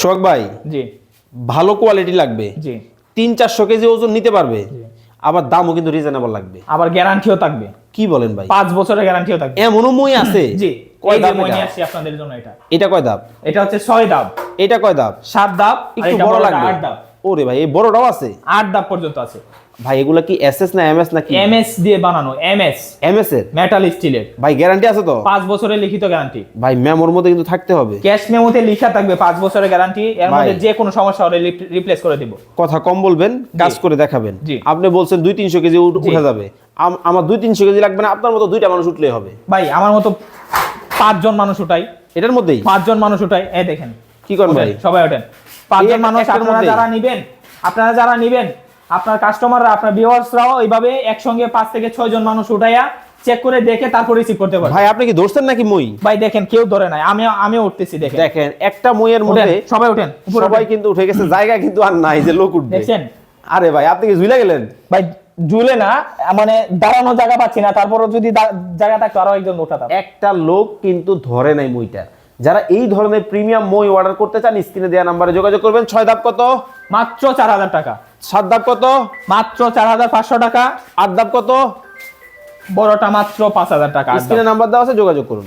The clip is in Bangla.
শোক ভাই, জি ভালো কোয়ালিটি লাগবে, জি 300-400 কেজি ওজন নিতে পারবে, আবার দামও কিন্তু রিজনেবল লাগবে। আবার গ্যারান্টিও থাকবে, কি বলেন ভাই? 5 বছরের গ্যারান্টিও থাকবে। এমনও মই আছে? জি, কয় এই যে দাম মই এটা? নিয়ে আসছি আপনাদের জন্য। এটা কয় দাম? এটা হচ্ছে 6 ধাপ, এটা কয় দাম? 7 ধাপ, আর একটু এটা বড় বড়টা লাগবে। 8 ধাপ। ওরে ভাই, এই বড়টাও আছে? 8 ধাপ পর্যন্ত আছে ভাই এগুলা কি এসএস না এমএস নাকি? এমএস দিয়ে বানানো, এমএস এমএস এর? মেটাল স্টিলের। ভাই গ্যারান্টি আছে তো? 5 বছরের লিখিত গ্যারান্টি। ভাই মেমোর মধ্যে কিন্তু থাকতে হবে। ক্যাশ মেমোতে লেখা থাকবে 5 বছরের গ্যারান্টি, এর ভাই। মধ্যে যে কোনো সমস্যা হলে রিপ্লেস করে দেব। কথা কম বলবেন, কাজ করে দেখাবেন। জি। আপনি বলছেন 200-300 কেজি উঠে যাবে, আমার 200-300 কেজি লাগবে না, আপনার মতো দুইটা মানুষ উঠলেই হবে। ভাই আমার মতো 5 জন মানুষ উঠাই, এটার মধ্যেই 5 জন মানুষ উঠাই। এই দেখেন কি করেন ওঠেন, ভাই? সবাই ওঠেন। 5 জন মানুষ। একটার আপনারা মধ্যেই? যারা নিবেন আপনার কাস্টমাররা, আপনার ভিউয়ার্সরাও এইভাবে একসঙ্গে 5 থেকে 6 জন মানুষ উঠাইয়া চেক করে দেখে তারপর রিসিভ করতে পারবে। ভাই আপনি কি ধরছেন নাকি মই? ভাই দেখেন, কেউ ধরে নাই, আমিও উঠতেছি। দেখেন দেখেন একটা মইয়ের মধ্যে সবাই ওঠেন, উপরে সবাই ওঠেন। কিন্তু উঠে গেছে, জায়গা কিন্তু আর নাই যে লোক উঠবে। দেখছেন আরে ভাই আপনি কি ঝুলে গেলেন? ভাই? ঝুলে না, মানে দাঁড়ানো জায়গা পাচ্ছি না, তারপরও যদি জায়গা থাকতো আরো একজন উঠাতাম। একটা লোক কিন্তু ধরে নাই মইটা। যারা এই ধরনের প্রিমিয়াম মই অর্ডার করতে চান, স্ক্রিনে দেওয়া নাম্বারে যোগাযোগ করবেন। 6 ধাপ কত? মাত্র 4000 টাকা। 7 ধাপ কত? মাত্র 4500 টাকা। 8 ধাপ কত? বড়টা মাত্র 5000 টাকা। স্ক্রিনে নাম্বার দেওয়া আছে, যোগাযোগ করুন।